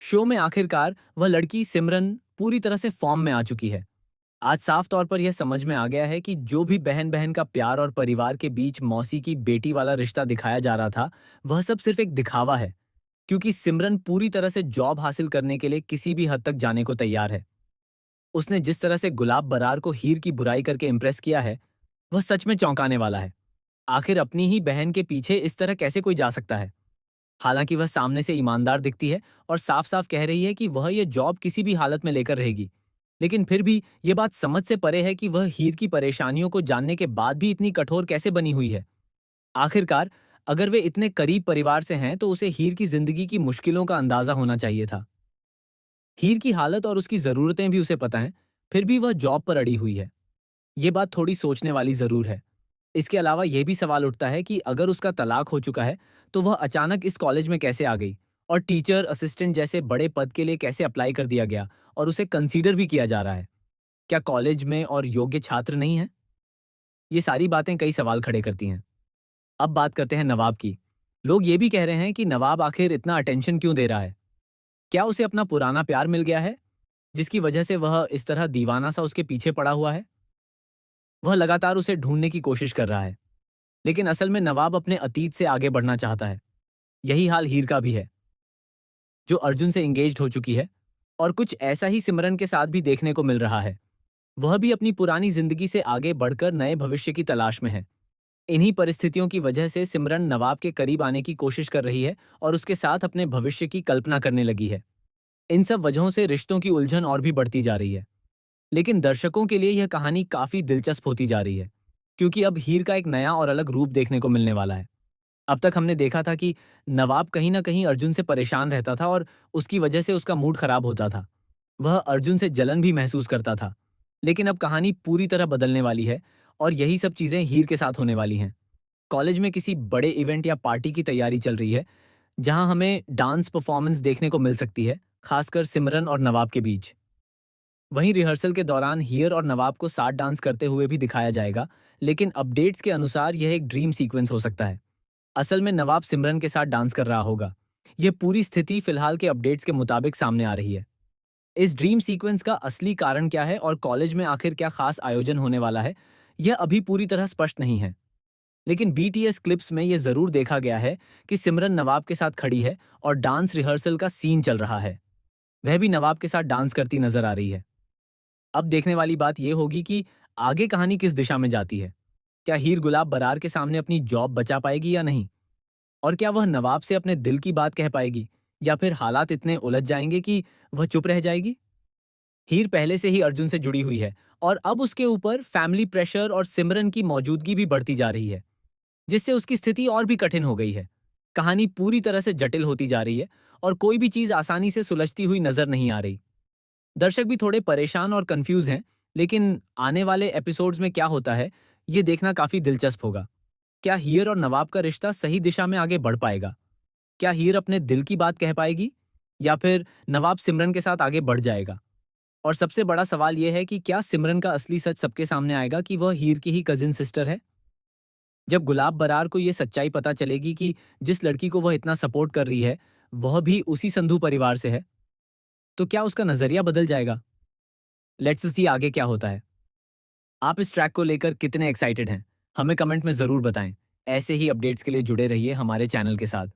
Show में आखिरकार वह लड़की सिमरन पूरी तरह से फॉर्म में आ चुकी है। आज साफ तौर पर यह समझ में आ गया है कि जो भी बहन बहन का प्यार और परिवार के बीच मौसी की बेटी वाला रिश्ता दिखाया जा रहा था, वह सब सिर्फ एक दिखावा है। क्योंकि सिमरन पूरी तरह से जॉब हासिल करने के लिए किसी भी हद तक जाने को तैयार है। उसने जिस तरह से गुलाब बरार को हीर की बुराई करके इम्प्रेस किया है, वह सच में चौंकाने वाला है। आखिर अपनी ही बहन के पीछे इस तरह कैसे कोई जा सकता है? हालांकि वह सामने से ईमानदार दिखती है और साफ-साफ कह रही है कि वह ये जॉब किसी भी हालत में लेकर रहेगी। लेकिन फिर भी ये बात समझ से परे है कि वह हीर की परेशानियों को जानने के बाद भी इतनी कठोर कैसे बनी हुई है। आखिरकार, अगर वे इतने करीब परिवार से हैं तो उसे हीर की जिंदगी की मुश्किलों का अंदाजा होना चाहिए था। हीर की हालत और उसकी जरूरतें भी उसे पता हैं, फिर भी वह जॉब पर अड़ी हुई है। ये बात थोड़ी सोचने वाली जरूर है। इसके अलावा यह भी सवाल उठता है कि अगर उसका तलाक हो चुका है, तो वह अचानक इस कॉलेज में कैसे आ गई और टीचर असिस्टेंट जैसे बड़े पद के लिए कैसे अप्लाई कर दिया गया और उसे कंसीडर भी किया जा रहा है। क्या कॉलेज में और योग्य छात्र नहीं है? ये सारी बातें कई सवाल खड़े करती हैं। अब बात करते हैं नवाब की। लोग ये भी कह रहे हैं कि नवाब आखिर इतना अटेंशन क्यों दे रहा है? क्या उसे अपना पुराना प्यार मिल गया है, जिसकी वजह से वह इस तरह दीवाना सा उसके पीछे पड़ा हुआ है? वह लगातार उसे ढूंढने की कोशिश कर रहा है, लेकिन असल में नवाब अपने अतीत से आगे बढ़ना चाहता है। यही हाल हीर का भी है, जो अर्जुन से एंगेज्ड हो चुकी है, और कुछ ऐसा ही सिमरन के साथ भी देखने को मिल रहा है। वह भी अपनी पुरानी जिंदगी से आगे बढ़कर नए भविष्य की तलाश में है। इन्हीं परिस्थितियों की वजह से सिमरन नवाब के करीब आने की कोशिश कर रही है और उसके साथ अपने भविष्य की कल्पना करने लगी है। इन सब वजहों से रिश्तों की उलझन और भी बढ़ती जा रही है। लेकिन दर्शकों के लिए यह कहानी काफी दिलचस्प होती जा रही है, क्योंकि अब हीर का एक नया और अलग रूप देखने को मिलने वाला है। अब तक हमने देखा था कि नवाब कहीं ना कहीं अर्जुन से परेशान रहता था और उसकी वजह से उसका मूड खराब होता था। वह अर्जुन से जलन भी महसूस करता था। लेकिन अब कहानी पूरी तरह बदलने वाली है और यही सब चीजें हीर के साथ होने वाली हैं। कॉलेज में किसी बड़े इवेंट या पार्टी की तैयारी चल रही है, जहां हमें डांस परफॉर्मेंस देखने को मिल सकती है, खासकर सिमरन और नवाब के बीच। वहीं रिहर्सल के दौरान हीर और नवाब को साथ डांस करते हुए भी दिखाया जाएगा, लेकिन अपडेट्स के अनुसार यह एक ड्रीम सीक्वेंस हो सकता है। असल में नवाब सिमरन के साथ डांस कर रहा होगा। यह पूरी स्थिति फिलहाल के अपडेट्स के मुताबिक सामने आ रही है। इस ड्रीम सीक्वेंस का असली कारण क्या है और कॉलेज में आखिर क्या खास आयोजन होने वाला है, यह अभी पूरी तरह स्पष्ट नहीं है। लेकिन बीटीएस क्लिप्स में यह जरूर देखा गया है कि सिमरन नवाब के साथ खड़ी है और डांस रिहर्सल का सीन चल रहा है। वह भी नवाब के साथ डांस करती नजर आ रही है। अब देखने वाली बात यह होगी कि आगे कहानी किस दिशा में जाती है। क्या हीर गुलाब बरार के सामने अपनी जॉब बचा पाएगी या नहीं? और क्या वह नवाब से अपने दिल की बात कह पाएगी, या फिर हालात इतने उलझ जाएंगे कि वह चुप रह जाएगी? हीर पहले से ही अर्जुन से जुड़ी हुई है और अब उसके ऊपर फैमिली प्रेशर और सिमरन की मौजूदगी भी बढ़ती जा रही है, जिससे उसकी स्थिति और भी कठिन हो गई है। कहानी पूरी तरह से जटिल होती जा रही है और कोई भी चीज आसानी से सुलझती हुई नजर नहीं आ रही। दर्शक भी थोड़े परेशान और कंफ्यूज हैं, लेकिन आने वाले एपिसोड्स में क्या होता है, ये देखना काफी दिलचस्प होगा। क्या हीर और नवाब का रिश्ता सही दिशा में आगे बढ़ पाएगा? क्या हीर अपने दिल की बात कह पाएगी, या फिर नवाब सिमरन के साथ आगे बढ़ जाएगा? और सबसे बड़ा सवाल यह है कि क्या सिमरन का असली सच सबके सामने आएगा कि वह हीर की ही कजिन सिस्टर है? जब गुलाब बरार को यह सच्चाई पता चलेगी कि जिस लड़की को वह इतना सपोर्ट कर रही है, वह भी उसी संधू परिवार से है, तो क्या उसका नजरिया बदल जाएगा? लेट्स सी आगे क्या होता है। आप इस ट्रैक को लेकर कितने एक्साइटेड हैं? हमें कमेंट में जरूर बताएं। ऐसे ही अपडेट्स के लिए जुड़े रहिए हमारे चैनल के साथ।